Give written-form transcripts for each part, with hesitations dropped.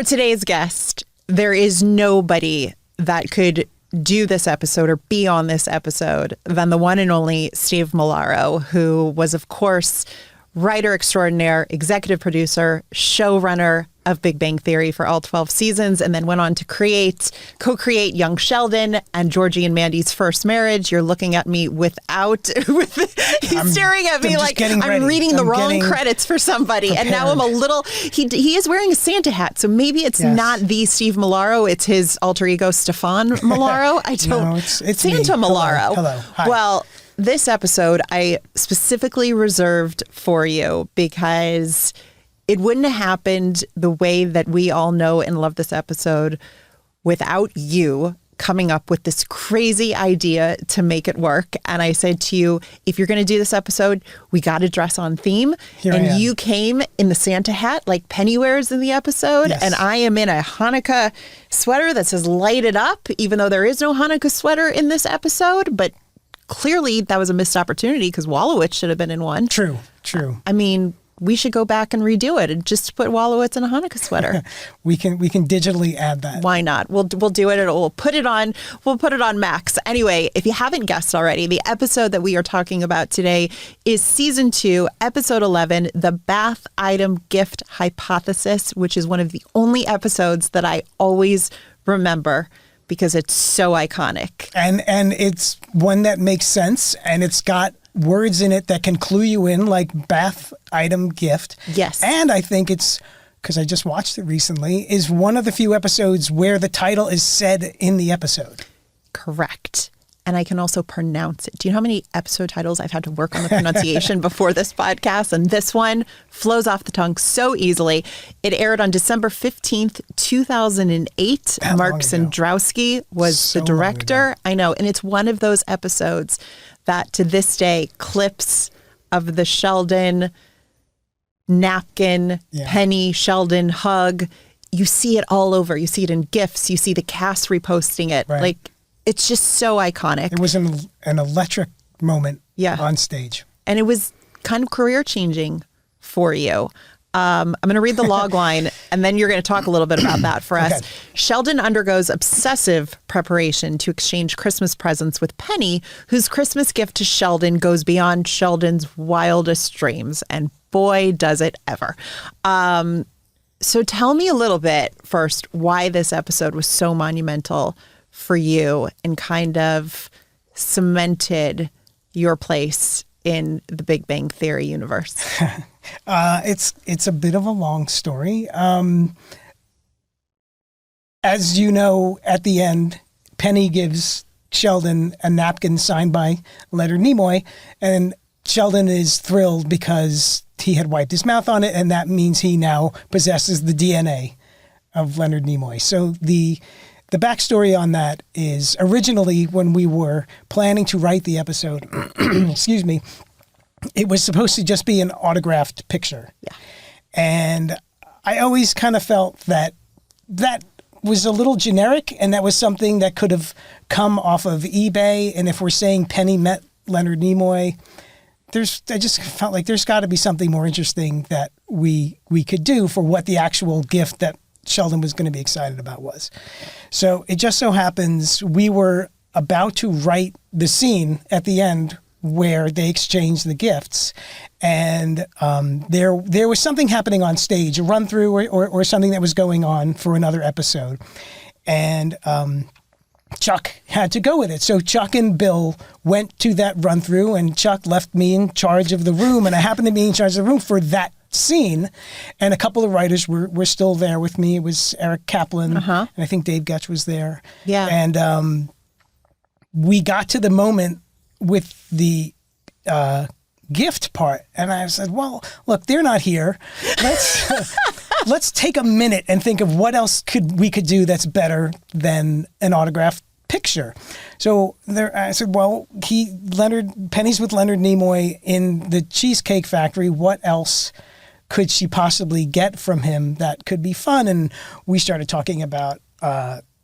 For today's guest, there is nobody that could do this episode or be on this episode than the one and only Steve Malaro, who was, of course, writer extraordinaire, executive producer, showrunner of Big Bang Theory for all 12 seasons, and then went on to co-create Young Sheldon and Georgie and Mandy's First Marriage. You're looking at me he's staring at me like I'm reading the wrong credits for somebody. Prepared. And now I'm a little, he is wearing a Santa hat, so maybe it's not the Steve Malaro, it's his alter ego, Stefan Molaro. I don't, no, it's Santa me. Malaro. Hello. Hi. Well, this episode I specifically reserved for you because it wouldn't have happened the way that we all know and love this episode without you coming up with this crazy idea to make it work. And I said to you, if you're going to do this episode, we got to dress on theme. And you came in the Santa hat like Penny wears in the episode. Yes. And I am in a Hanukkah sweater that says light it up, even though there is no Hanukkah sweater in this episode. But clearly that was a missed opportunity because Wolowitz should have been in one. True. I mean, we should go back and redo it and just put Wolowitz in a Hanukkah sweater. we can digitally add that. Why not? We'll do it. We'll put it on Max. Anyway, if you haven't guessed already, the episode that we are talking about today is season 2, episode 11, The Bath Item Gift Hypothesis, which is one of the only episodes that I always remember because it's so iconic. And it's one that makes sense, and it's got words in it that can clue you in, like bath item gift. Yes. And I think it's, because I just watched it recently, is one of the few episodes where the title is said in the episode. Correct. And I can also pronounce it. Do you know how many episode titles I've had to work on the pronunciation before this podcast? And this one flows off the tongue so easily. It aired on December 15th, 2008. Mark Sandrowski was the director. I know. And it's one of those episodes that to this day, clips of the Sheldon napkin, Penny, Sheldon hug, you see it all over. You see it in GIFs. You see the cast reposting it. Right. Like, it's just so iconic. It was an electric moment on stage. And it was kind of career changing for you. I'm going to read the log line, and then you're going to talk a little bit about that for us. Sheldon undergoes obsessive preparation to exchange Christmas presents with Penny, whose Christmas gift to Sheldon goes beyond Sheldon's wildest dreams. And boy, does it ever. So tell me a little bit first why this episode was so monumental for you and kind of cemented your place in the Big Bang Theory universe. It's a bit of a long story. As you know, at the end, Penny gives Sheldon a napkin signed by Leonard Nimoy, and Sheldon is thrilled because he had wiped his mouth on it, and that means he now possesses the DNA of Leonard Nimoy. So the backstory on that is originally when we were planning to write the episode, excuse me, it was supposed to just be an autographed picture. Yeah. And I always kind of felt that was a little generic, and that was something that could have come off of eBay. And if we're saying Penny met Leonard Nimoy, I just felt like there's got to be something more interesting that we could do for what the actual gift that Sheldon was going to be excited about was. So it just so happens we were about to write the scene at the end where they exchanged the gifts, and there was something happening on stage, a run through or something that was going on for another episode, and Chuck had to go with it. So Chuck and Bill went to that run through, and Chuck left me in charge of the room, and I happened to be in charge of the room for that scene, and a couple of writers were still there with me. It was Eric Kaplan, and I think Dave Getch was there. Yeah. And we got to the moment with the gift part, and I said, well, look, they're not here. Let's take a minute and think of what else we could do that's better than an autographed picture. So I said, well, Penny's with Leonard Nimoy in the Cheesecake Factory. What else could she possibly get from him that could be fun? And we started talking about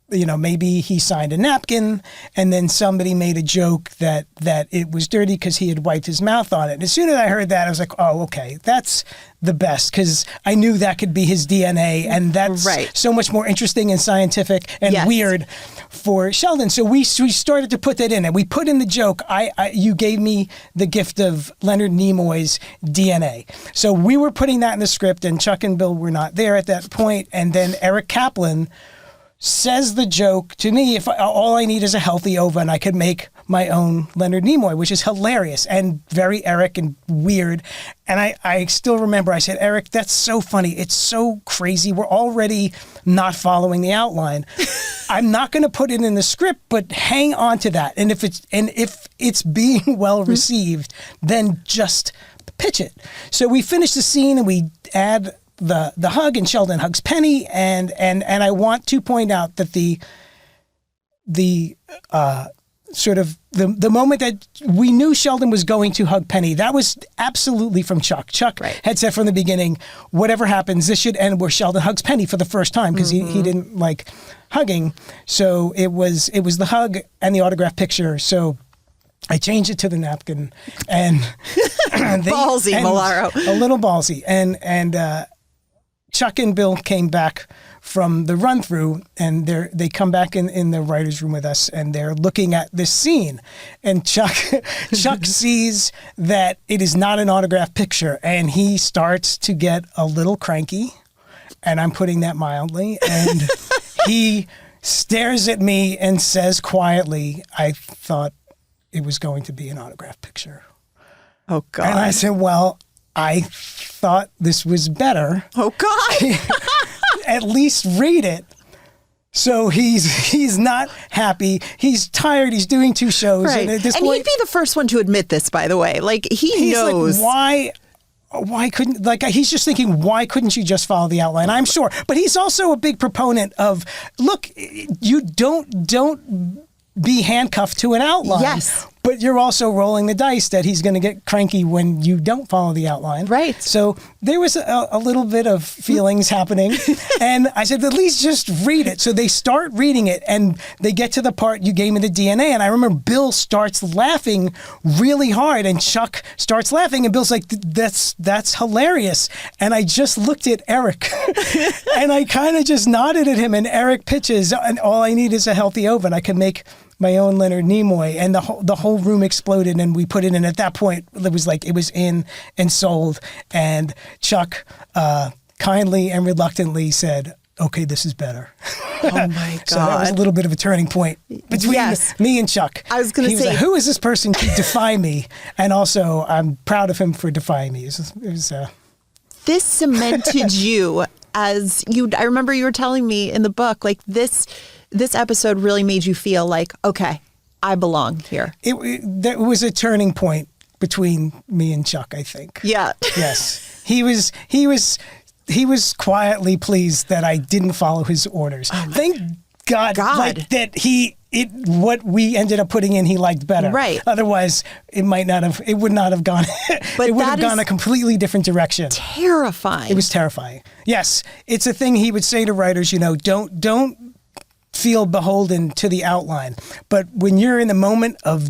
maybe he signed a napkin and then somebody made a joke that it was dirty because he had wiped his mouth on it. And as soon as I heard that, I was like, oh, okay, that's the best, because I knew that could be his DNA, and that's so much more interesting and scientific and weird for Sheldon. So we started to put that in, and we put in the joke. You gave me the gift of Leonard Nimoy's DNA. So we were putting that in the script, and Chuck and Bill were not there at that point. And then Eric Kaplan says the joke to me, if all I need is a healthy oven, I could make my own Leonard Nimoy, which is hilarious and very Eric and weird. And I still remember, I said, Eric, that's so funny. It's so crazy. We're already not following the outline. I'm not going to put it in the script, but hang on to that. And if it's being well received, then just pitch it. So we finish the scene and we add the hug, and Sheldon hugs Penny, and I want to point out that the sort of the moment that we knew Sheldon was going to hug Penny, that was absolutely from Chuck. Chuck had said from the beginning, whatever happens, this should end where Sheldon hugs Penny for the first time, because he didn't like hugging. So it was the hug and the autograph picture. So I changed it to the napkin, and ballsy, Molaro, a little ballsy, and Chuck and Bill came back from the run through, and they come back in the writer's room with us, and they're looking at this scene, and Chuck sees that it is not an autographed picture, and he starts to get a little cranky, and I'm putting that mildly, and he stares at me and says quietly, I thought it was going to be an autographed picture. Oh, God. And I said, well, I thought this was better. Oh, God. At least read it. So he's not happy. He's tired. He's doing 2 shows. Right. And at this point, point, he'd be the first one to admit this, by the way. Like, he knows. Like, why couldn't, like, he's just thinking, why couldn't you just follow the outline? I'm sure. But he's also a big proponent of, look, you don't be handcuffed to an outline. Yes. But you're also rolling the dice that he's going to get cranky when you don't follow the outline. Right. So there was a little bit of feelings happening. And I said, at least just read it. So they start reading it, and they get to the part, you gave me the DNA. And I remember Bill starts laughing really hard, and Chuck starts laughing, and Bill's like, that's hilarious. And I just looked at Eric and I kind of just nodded at him, and Eric pitches, and all I need is a healthy oven. I can make my own Leonard Nimoy, and the whole room exploded, and we put it in. At that point, it was in and sold, and Chuck kindly and reluctantly said, okay, this is better. Oh my God. So that was a little bit of a turning point between me and Chuck. I was going to say, like, who is this person to defy me? And also, I'm proud of him for defying me. This cemented you as you. I remember you were telling me in the book, like, this episode really made you feel like, okay, I belong here. There was a turning point between me and Chuck, I think. Yeah. Yes. He was quietly pleased that I didn't follow his orders. Oh, thank God. Like that what we ended up putting in, he liked better. Right. Otherwise, it would not have gone, but it would have gone a completely different direction. Terrifying. It was terrifying. Yes. It's a thing he would say to writers, don't feel beholden to the outline. But when you're in the moment of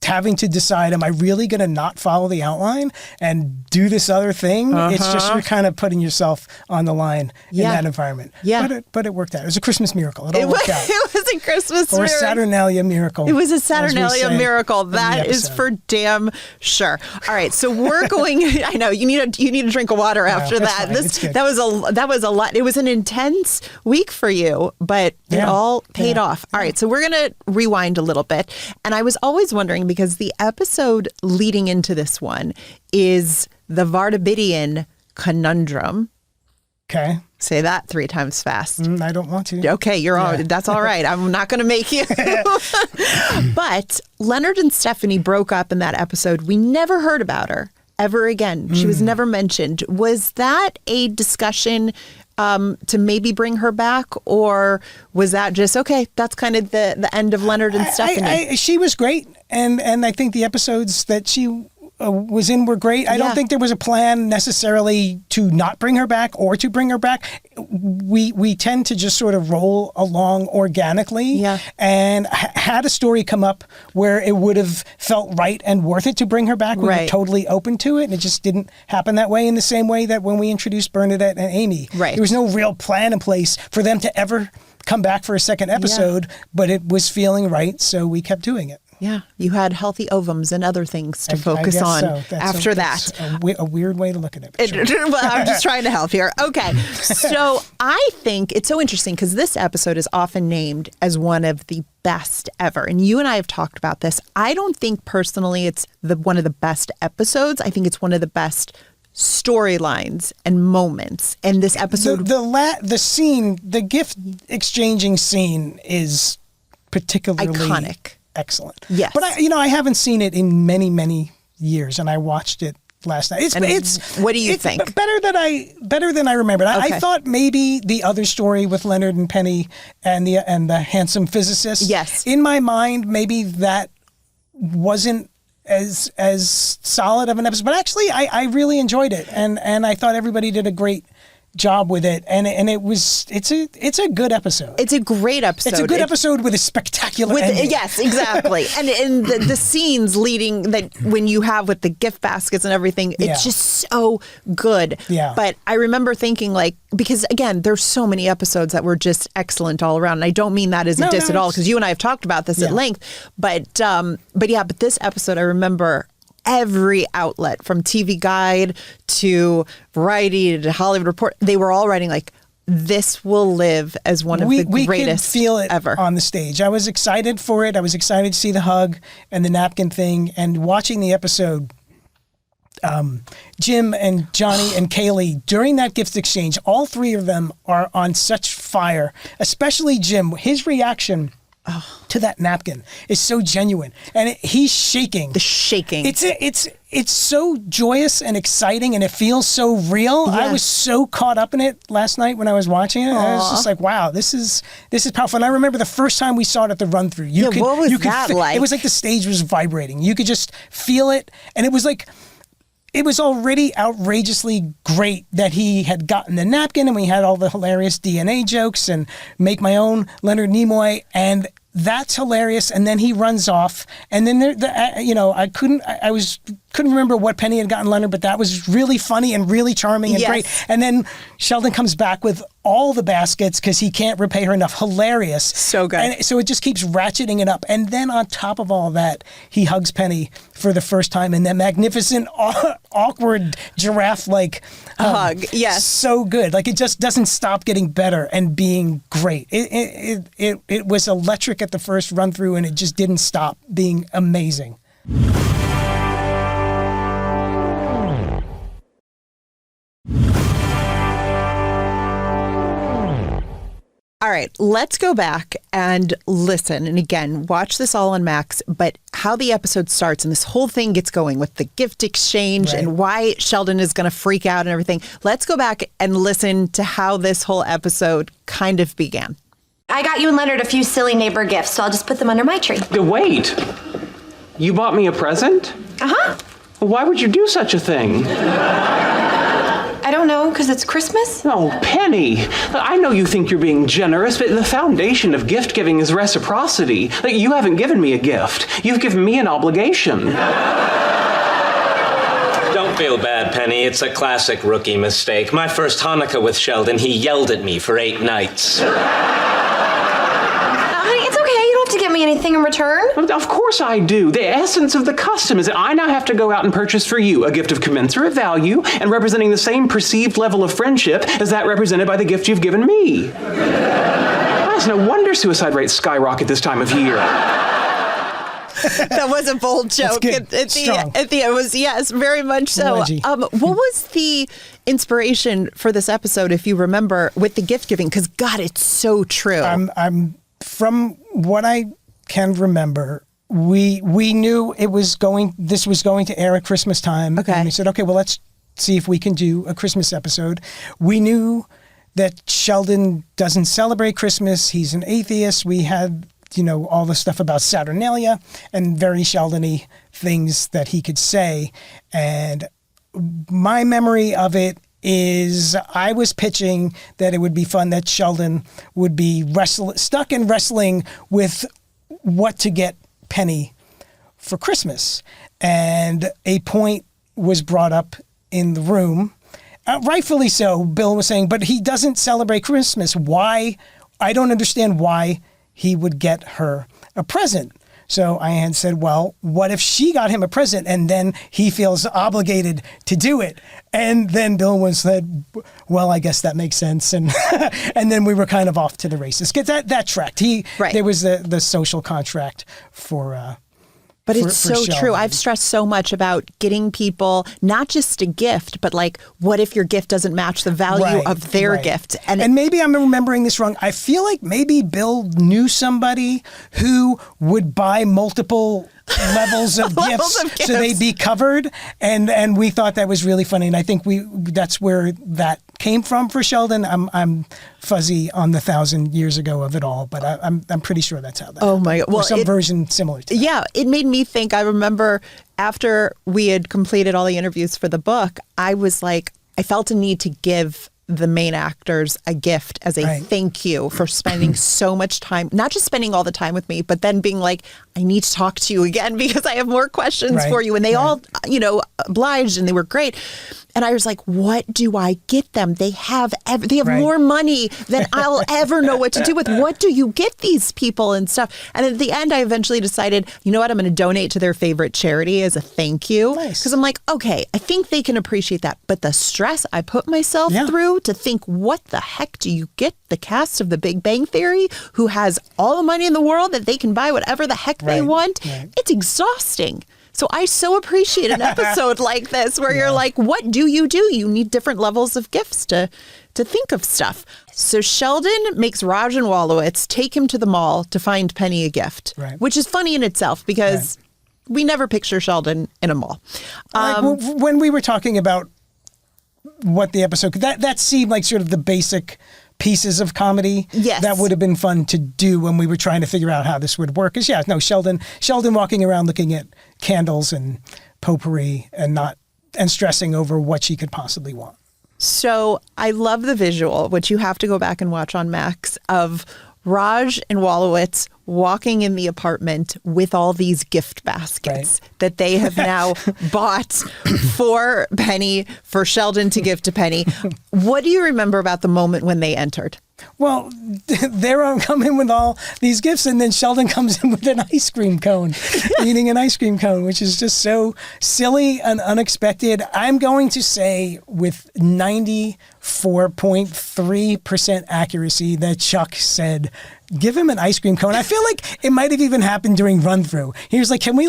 having to decide, am I really going to not follow the outline and do this other thing? It's just, you're kind of putting yourself on the line in that environment. Yeah. But it worked out. It was a Christmas miracle. It all worked out. It was a Christmas miracle. Or a Saturnalia miracle. It was a Saturnalia miracle. That is for damn sure. All right. So we're going, I know you need a drink of water after that. That was a lot. It was an intense week for you, but it all paid off. All right. So we're going to rewind a little bit. And I was always wondering, because the episode leading into this one is the Vardabidian conundrum. Okay. Say that 3 times fast. I don't want to. Okay, that's all right. I'm not going to make you. But Leonard and Stephanie broke up in that episode. We never heard about her ever again. She was never mentioned. Was that a discussion to maybe bring her back, or was that just, okay, that's kind of the end of Leonard and Stephanie? She was great, and I think the episodes that she was in were great. I don't think there was a plan necessarily to not bring her back or to bring her back. We tend to just sort of roll along organically, and had a story come up where it would have felt right and worth it to bring her back. We were totally open to it, and it just didn't happen that way in the same way that when we introduced Bernadette and Amy. There was no real plan in place for them to ever come back for a second episode, but it was feeling right, so we kept doing it. Yeah, you had healthy ovums and other things to focus on after that. A weird way to look at it. Sure. Well, I'm just trying to help here. Okay, so I think it's so interesting because this episode is often named as one of the best ever. And you and I have talked about this. I don't think personally it's one of the best episodes. I think it's one of the best storylines and moments. And this episode... The scene, the gift exchanging scene is particularly... iconic. Excellent. Yes. But I haven't seen it in many, many years, and I watched it last night. What do you think? Better than I remembered. I thought maybe the other story with Leonard and Penny and the handsome physicist. Yes. In my mind, maybe that wasn't as solid of an episode. But actually, I really enjoyed it, and I thought everybody did a great job with it, and it's a good episode. It's a great episode. It's a good episode with a spectacular ending. Yes, exactly. and the scenes leading that when you have with the gift baskets and everything, it's just so good. Yeah. But I remember thinking because again, there's so many episodes that were just excellent all around. And I don't mean that as a diss at all, because you and I have talked about this at length. But this episode, I remember every outlet from TV Guide to Variety to Hollywood Report, they were all writing this will live as one of the greatest could feel it ever on the stage. I was excited for it. I was excited to see the hug and the napkin thing, and watching the episode. Jim and Johnny and Kaylee, during that gift exchange, all three of them are on such fire, especially Jim. His reaction to that napkin is so genuine, and he's shaking. The shaking. It's so joyous and exciting, and it feels so real. Yes. I was so caught up in it last night when I was watching it. I was just like, wow, this is powerful. And I remember the first time we saw it at the run through. What was that like? It was like the stage was vibrating. You could just feel it, and it was like. It was already outrageously great that he had gotten the napkin, and we had all the hilarious DNA jokes and make my own Leonard Nimoy, and that's hilarious. And then he runs off, and then I couldn't remember what Penny had gotten Leonard, but that was really funny and really charming and great. And then Sheldon comes back with all the baskets because he can't repay her enough. Hilarious. So good. And so it just keeps ratcheting it up. And then on top of all that, he hugs Penny for the first time in that magnificent, awkward giraffe-like hug. Yes. So good. It just doesn't stop getting better and being great. It was electric at the first run through, and it just didn't stop being amazing. All right, let's go back and listen. And again, watch this all on Max, but how the episode starts and this whole thing gets going with the gift exchange and why Sheldon is going to freak out and everything. Let's go back and listen to how this whole episode kind of began. I got you and Leonard a few silly neighbor gifts, so I'll just put them under my tree. Wait, you bought me a present? Uh-huh. Why would you do such a thing? I don't know, because it's Christmas? Oh, Penny, I know you think you're being generous, but the foundation of gift giving is reciprocity. You haven't given me a gift. You've given me an obligation. Don't feel bad, Penny. It's a classic rookie mistake. My first Hanukkah with Sheldon, he yelled at me for 8 nights. Honey, it's okay. You don't have to get me anything in return. Of course I do. The essence of the custom is that I now have to go out and purchase for you a gift of commensurate value and representing the same perceived level of friendship as that represented by the gift you've given me. It's no wonder suicide rates skyrocket this time of year. That was a bold joke. At the end was, yes, very much so. What was the inspiration for this episode, if you remember, with the gift giving? Because God, it's so true. I'm from what I can remember, we knew this was going to air at Christmas time. Okay. And we said, okay, well, let's see if we can do a Christmas episode. We knew that Sheldon doesn't celebrate Christmas. He's an atheist. We had all the stuff about Saturnalia and very Sheldon-y things that he could say. And my memory of it is I was pitching that it would be fun that Sheldon would be stuck in wrestling with what to get Penny for Christmas. And a point was brought up in the room, rightfully so. Bill was saying, but he doesn't celebrate Christmas. Why? I don't understand why he would get her a present. So I had said, well, what if she got him a present and then he feels obligated to do it? And then Bill was said, well, I guess that makes sense. And and then we were kind of off to the races. That tracked. There was the social contract for But it's so true. I've stressed so much about getting people not just a gift, but like, what if your gift doesn't match the value of their gift? And maybe I'm remembering this wrong. I feel like maybe Bill knew somebody who would buy multiple levels of gifts so they'd be covered. And we thought that was really funny. And I think that's where that came from for Sheldon. I'm fuzzy on the 1,000 years ago of it all, but I'm pretty sure that's how that happened. My God. Well, some version similar to that. Yeah, it made me think. I remember after we had completed all the interviews for the book, I was like, I felt a need to give the main actors a gift as a thank you for spending so much time, not just spending all the time with me, but then being like, I need to talk to you again because I have more questions for you. And they all, obliged and they were great. And I was like, what do I get them? They have more money than I'll ever know what to do with. What do you get these people and stuff? And at the end, I eventually decided, you know what? I'm going to donate to their favorite charity as a thank you. Nice. Because I'm like, okay, I think they can appreciate that. But the stress I put myself through to think, what the heck do you get the cast of The Big Bang Theory who has all the money in the world that they can buy whatever the heck they want? It's exhausting. So I so appreciate an episode like this where you're like, what do? You need different levels of gifts to think of stuff. So Sheldon makes Raj and Wolowitz take him to the mall to find Penny a gift, which is funny in itself because we never picture Sheldon in a mall. When we were talking about what the episode, that seemed like sort of the basic pieces of comedy that would have been fun to do when we were trying to figure out how this would work. Is Sheldon walking around looking at candles and potpourri and stressing over what she could possibly want. So I love the visual, which you have to go back and watch on Max, of Raj and Wolowitz walking in the apartment with all these gift baskets that they have now bought for Penny, for Sheldon to give to Penny. What do you remember about the moment when they entered? Well, they're coming with all these gifts, and then Sheldon comes in with an ice cream cone, eating an ice cream cone, which is just so silly and unexpected. I'm going to say with 94.3% accuracy that Chuck said, give him an ice cream cone. I feel like it might have even happened during run through. He was like, can we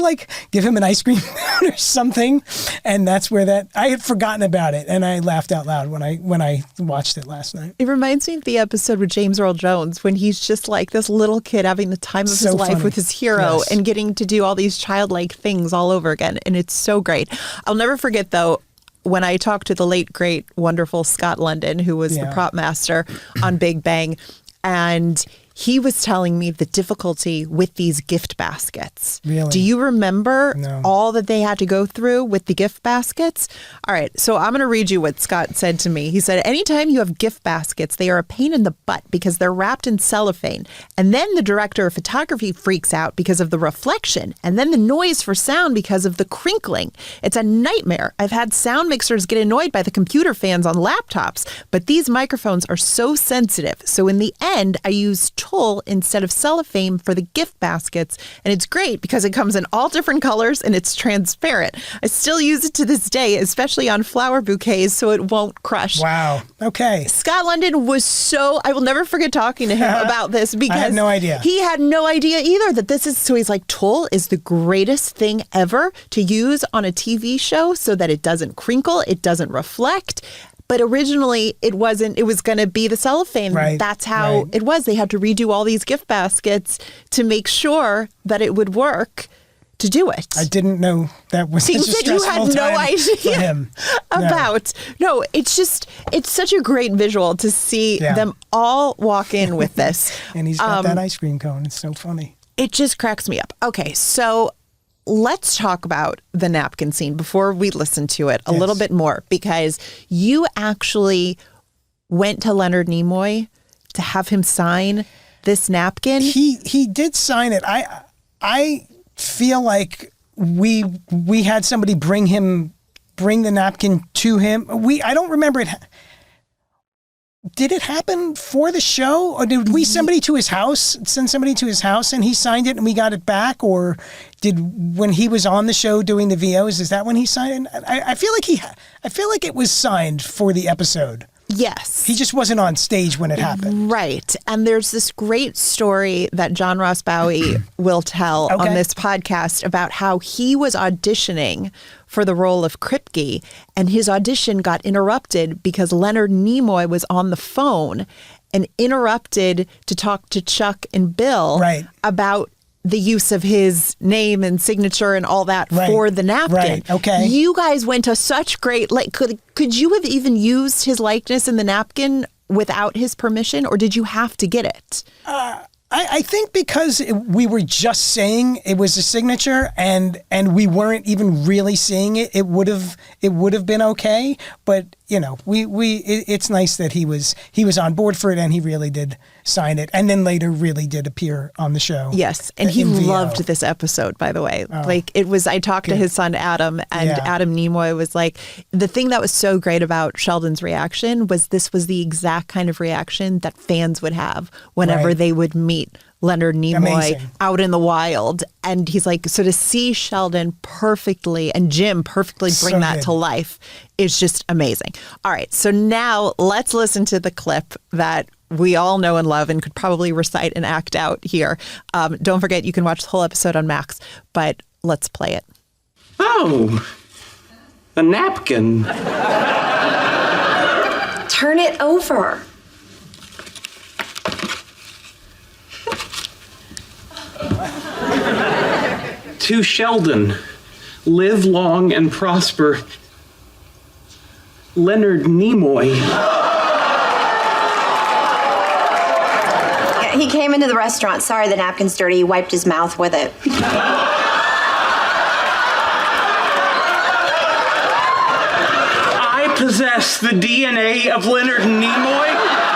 give him an ice cream cone or something? And that's where I had forgotten about it. And I laughed out loud when I watched it last night. It reminds me of the episode with James Earl Jones when he's just like this little kid having the time of his life with his hero and getting to do all these childlike things all over again. And it's so great. I'll never forget though, when I talked to the late, great, wonderful Scott London, who was the prop master on Big Bang, and he was telling me the difficulty with these gift baskets. Really? Do you remember all that they had to go through with the gift baskets? All right, so I'm going to read you what Scott said to me. He said, anytime you have gift baskets, they are a pain in the butt because they're wrapped in cellophane. And then the director of photography freaks out because of the reflection. And then the noise for sound because of the crinkling. It's a nightmare. I've had sound mixers get annoyed by the computer fans on laptops, but these microphones are so sensitive. So in the end, I use tulle instead of cellophane for the gift baskets, and it's great because it comes in all different colors and it's transparent. I still use it to this day, especially on flower bouquets, so it won't crush. Wow. Okay. Scott London was I will never forget talking to him about this because I had no idea. He had no idea either that this is, so he's like, tulle is the greatest thing ever to use on a TV show so that it doesn't crinkle, it doesn't reflect. But originally, it wasn't. It was going to be the cellophane. That's how it was. They had to redo all these gift baskets to make sure that it would work to do it. I didn't know that was Things such a that you stressful had no time for idea him. No. about. No, it's such a great visual to see them all walk in with this. And he's got that ice cream cone. It's so funny. It just cracks me up. Okay, so let's talk about the napkin scene before we listen to it a little bit more, because you actually went to Leonard Nimoy to have him sign this napkin. He did sign it. I feel like we had somebody bring the napkin to him. I don't remember it. Did it happen for the show, or did we send somebody to his house and he signed it and we got it back? Or when he was on the show doing the VOs, is that when he signed it? I feel like it was signed for the episode. Yes. He just wasn't on stage when it happened. Right. And there's this great story that John Ross Bowie will tell on this podcast about how he was auditioning for the role of Kripke, and his audition got interrupted because Leonard Nimoy was on the phone and interrupted to talk to Chuck and Bill about the use of his name and signature and all that for the napkin. Right. Okay. You guys went to such great, could you have even used his likeness in the napkin without his permission, or did you have to get it? I think because we were just saying it was a signature and we weren't even really seeing it, it would have been okay. But it's nice that he was on board for it and he really did sign it, and then later really did appear on the show. Yes, and he loved this episode, by the way. I talked to his son Adam, and Adam Nimoy was like, the thing that was so great about Sheldon's reaction was this was the exact kind of reaction that fans would have whenever they would meet Leonard Nimoy out in the wild. And he's like, so to see Sheldon perfectly and Jim perfectly bring that to life is just amazing. All right, so now let's listen to the clip that we all know and love and could probably recite and act out here. Don't forget, you can watch the whole episode on Max, but let's play it. Oh, a napkin. Turn it over. To Sheldon, live long and prosper. Leonard Nimoy. He came into the restaurant. Sorry, the napkin's dirty. He wiped his mouth with it. I possess the DNA of Leonard Nimoy.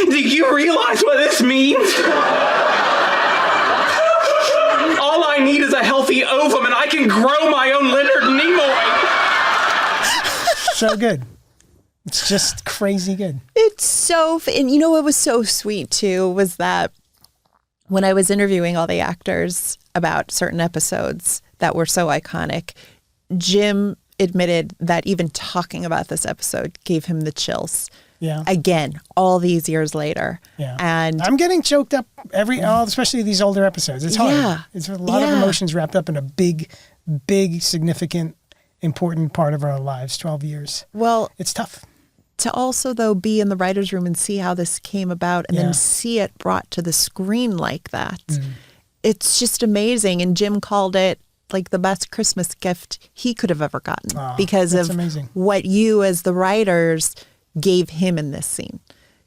Do you realize what this means? All I need is a healthy ovum and I can grow my own Leonard Nimoy. So good. It's just crazy good. It's so, and what was so sweet too was that when I was interviewing all the actors about certain episodes that were so iconic, Jim admitted that even talking about this episode gave him the chills. Yeah. Again, all these years later. Yeah. And I'm getting choked up especially these older episodes. It's hard. Yeah. It's a lot of emotions wrapped up in a big, significant, important part of our lives, 12 years. Well, it's tough. To also, though, be in the writer's room and see how this came about and then see it brought to the screen like that. It's just amazing. And Jim called it like the best Christmas gift he could have ever gotten because of what you as the writers gave him in this scene.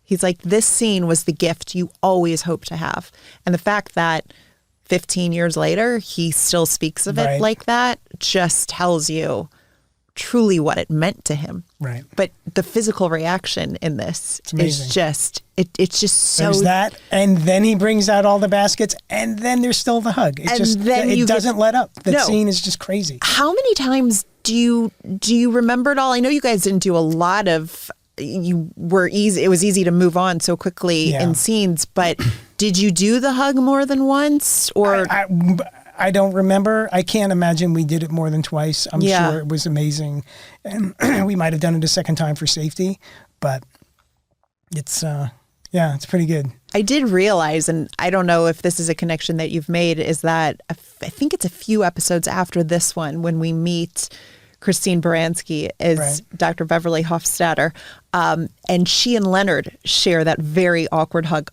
He's like, this scene was the gift you always hope to have. And the fact that 15 years later, he still speaks of it like that just tells you truly what it meant to him. Right. But the physical reaction in this is just, it's just so... There's that, and then he brings out all the baskets, and then there's still the hug. It doesn't let up. The scene is just crazy. How many times do you remember it all? I know you guys didn't do a lot of... It was easy to move on so quickly in scenes, but did you do the hug more than once? Or I don't remember. I can't imagine we did it more than twice. I'm sure it was amazing, and we might have done it a second time for safety, but it's pretty good. I did realize, and I don't know if this is a connection that you've made, is that I think it's a few episodes after this one when we meet Christine Baranski is Right. Dr. Beverly Hofstadter. And she and Leonard share that very awkward hug.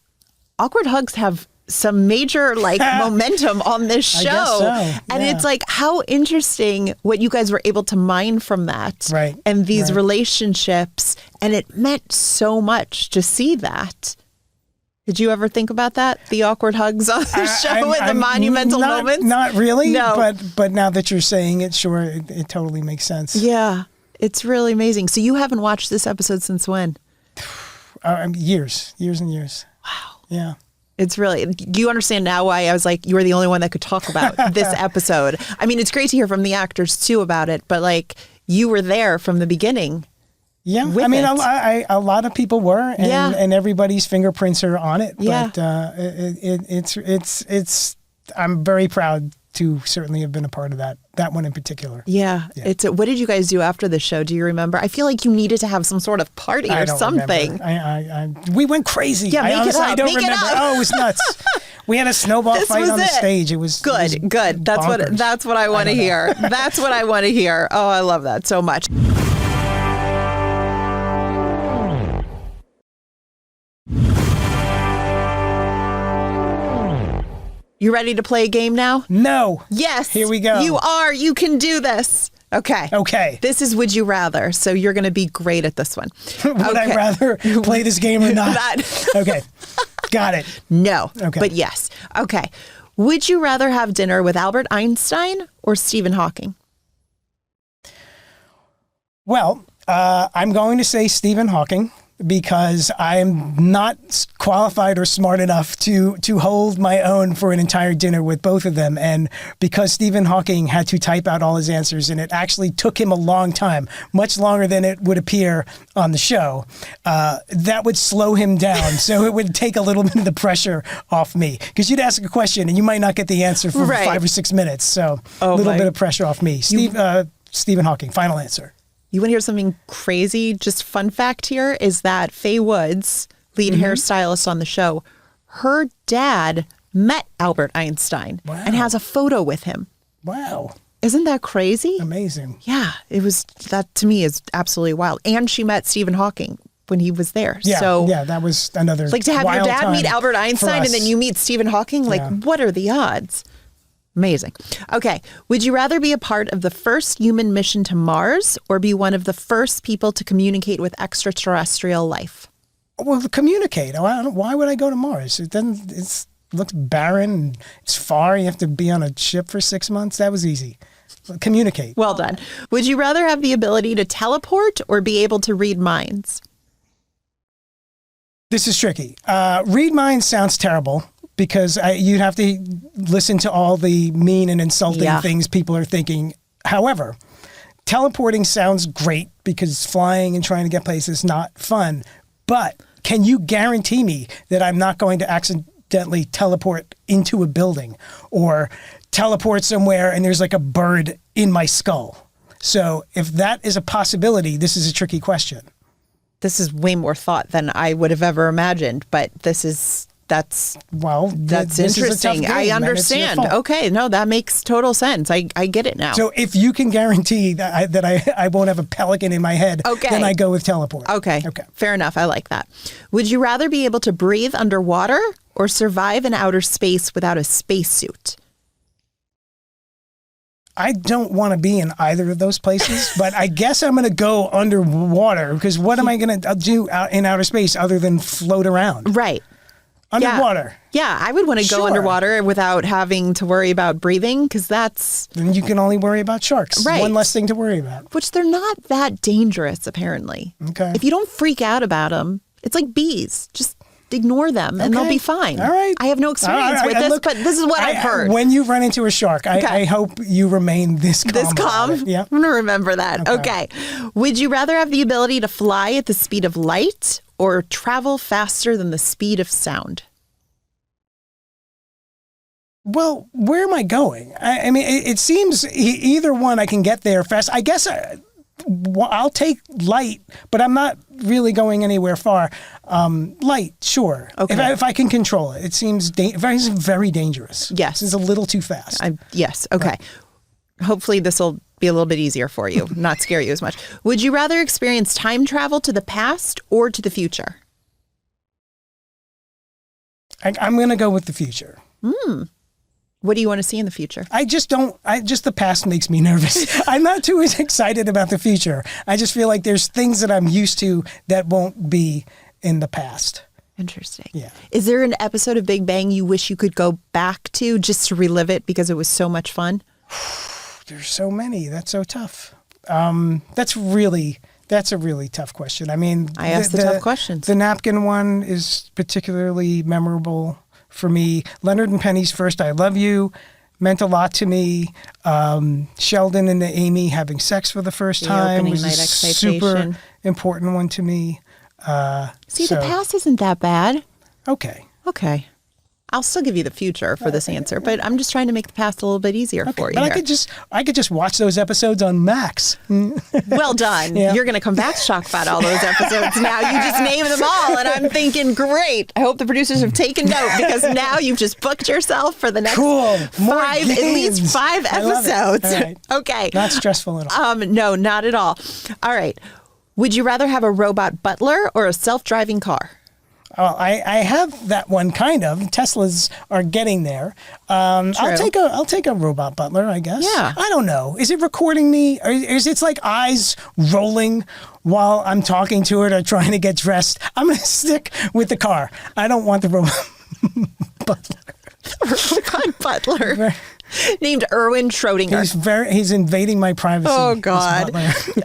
Awkward hugs have some major momentum on this show. I guess so, And yeah. it's like, how interesting what you guys were able to mine from that. Right, And these right. relationships. And it meant so much to see that. Did you ever think about that? The awkward hugs on the show and the monumental moments? Not really, No. but now that you're saying it, sure, it totally makes sense. Yeah, it's really amazing. So you haven't watched this episode since when? Years and years. Wow. Yeah. It's really, do you understand now why I was like, you were the only one that could talk about this episode? I mean, it's great to hear from the actors too about it, but like you were there from the beginning. Yeah, with I mean, it. a lot of people were, and, Yeah. and everybody's fingerprints are on it. Yeah. But it's. I'm very proud to certainly have been a part of that one in particular. Yeah. It's what did you guys do after the show? Do you remember? I feel like you needed to have some sort of party I or don't something. remember. We went crazy. Yeah, make it honestly, up, I don't make it remember. up. Oh, it was nuts. We had a snowball This fight was on the it. stage. It was Good. That's bonkers. what I want to hear. That's what I want to hear. Oh, I love that so much. You ready to play a game now? No. Yes. Here we go. You are. You can do this. Okay. Okay. This is Would You Rather. So you're going to be great at this one. Would I rather play this game or not? Okay. Got it. No. Okay. But yes. Okay. Would you rather have dinner with Albert Einstein or Stephen Hawking? Well, I'm going to say Stephen Hawking because I'm not qualified or smart enough to hold my own for an entire dinner with both of them. And because Stephen Hawking had to type out all his answers, and it actually took him a long time, much longer than it would appear on the show, that would slow him down. So it would take a little bit of the pressure off me. Because you'd ask a question and you might not get the answer for Right. 5 or 6 minutes. So Oh a little my- bit of pressure off me. Stephen Hawking, final answer. You want to hear something crazy? Just fun fact here is that Faye Woods, lead hairstylist on the show, her dad met Albert Einstein and has a photo with him. Wow. Isn't that crazy? Amazing. Yeah, it was. That to me is absolutely wild. And she met Stephen Hawking when he was there. Yeah, So yeah, that was another like to have your wild dad time meet Albert for Einstein and us. then you meet Stephen Hawking. Like, Yeah. what are the odds? Amazing. Okay. Would you rather be a part of the first human mission to Mars or be one of the first people to communicate with extraterrestrial life? Well, communicate. Why would I go to Mars? It looks barren. And it's far. You have to be on a ship for 6 months. That was easy. Communicate. Well done. Would you rather have the ability to teleport or be able to read minds? This is tricky. Read minds sounds terrible because you'd have to listen to all the mean and insulting Yeah. things people are thinking. However, teleporting sounds great because flying and trying to get places is not fun. But can you guarantee me that I'm not going to accidentally teleport into a building or teleport somewhere and there's like a bird in my skull? So if that is a possibility, this is a tricky question. This is way more thought than I would have ever imagined, but that's This is a tough interesting. game, I and it's your understand. fault. Okay, no, that makes total sense. I get it now. So if you can guarantee that I won't have a pelican in my head, Okay. then I go with teleport. Okay. Okay. Fair enough. I like that. Would you rather be able to breathe underwater or survive in outer space without a spacesuit? I don't want to be in either of those places, but I guess I'm going to go underwater because what am I going to do out in outer space other than float around? Right. Underwater. Yeah, I would want to go Sure. underwater without having to worry about breathing because that's, Then you can only worry about sharks. Right. One less thing to worry about. which they're not that dangerous apparently. Okay. If you don't freak out about them, it's like bees. Just ignore them and they'll Okay. be fine. All right. I have no experience with this, look, but this is what I've heard. When you run into a shark, Okay. I hope you remain this calm. This about calm? it. Yeah. I'm going to remember that. Okay. Would you rather have the ability to fly at the speed of light or travel faster than the speed of sound? Well, where am I going? I mean, it seems either one I can get there fast. I guess I'll take light, but I'm not really going anywhere far. Light, sure. Okay. If I can control it. It seems very dangerous. Yes. It's a little too fast. Yes. Okay. Hopefully this will be a little bit easier for you, not scare you as much. Would you rather experience time travel to the past or to the future? I'm going to go with the future. What do you want to see in the future? The past makes me nervous. I'm not too excited about the future. I just feel like there's things that I'm used to that won't be in the past. Interesting. Yeah. Is there an episode of Big Bang you wish you could go back to just to relive it because it was so much fun? There's so many. That's so tough. That's a really tough question. I mean, I asked the tough questions. The napkin one is particularly memorable for me. Leonard and Penny's first I love you meant a lot to me. Sheldon and Amy having sex for the first time was a super important one to me. The past isn't that bad. Okay. I'll still give you the future for this answer, but I'm just trying to make the past a little bit easier for you. But here. I could just watch those episodes on Max. Well done. Yeah. You're going to come back to talk about all those episodes now. You just named them all, and I'm thinking, great. I hope the producers have taken note because now you've just booked yourself for the next at least 5 episodes. All right. Okay. Not stressful at all. No, not at all. All right. Would you rather have a robot butler or a self-driving car? Oh, I have that one kind of. Teslas are getting there. I'll take a robot butler, I guess. Yeah. I don't know. Is it recording me? Or is it like eyes rolling while I'm talking to it or trying to get dressed? I'm going to stick with the car. I don't want the robot butler. Robot butler. Named Erwin Schrodinger. He's invading my privacy. Oh, God.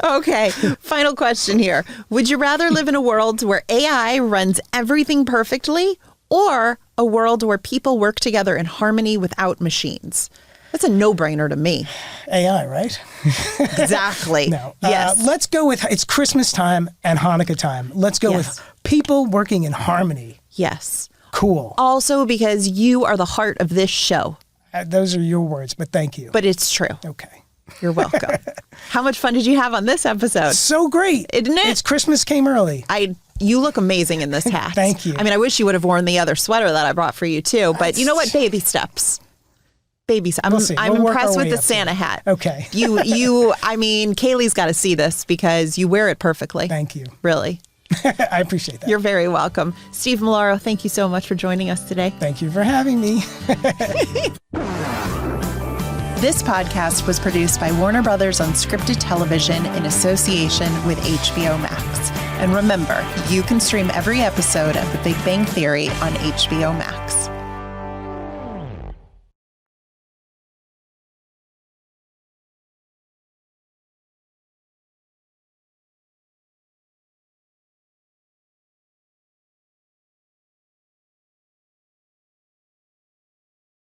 Okay. Final question here. Would you rather live in a world where AI runs everything perfectly or a world where people work together in harmony without machines? That's a no-brainer to me. AI, right? Exactly. No. Yes. Let's go with, it's Christmas time and Hanukkah time. Let's go with people working in harmony. Yes. Cool. Also because you are the heart of this show. Those are your words, but thank you. But it's true. Okay. You're welcome. How much fun did you have on this episode? So great. Isn't it? It's Christmas came early. You look amazing in this hat. Thank you. I mean, I wish you would have worn the other sweater that I brought for you too, but you know what? Baby steps. We'll see. I'm We'll impressed with the Santa hat. Okay. Kaylee's got to see this because you wear it perfectly. Thank you. Really. I appreciate that. You're very welcome. Steve Malaro, thank you so much for joining us today. Thank you for having me. This podcast was produced by Warner Brothers Unscripted Television in association with HBO Max. And remember, you can stream every episode of The Big Bang Theory on HBO Max.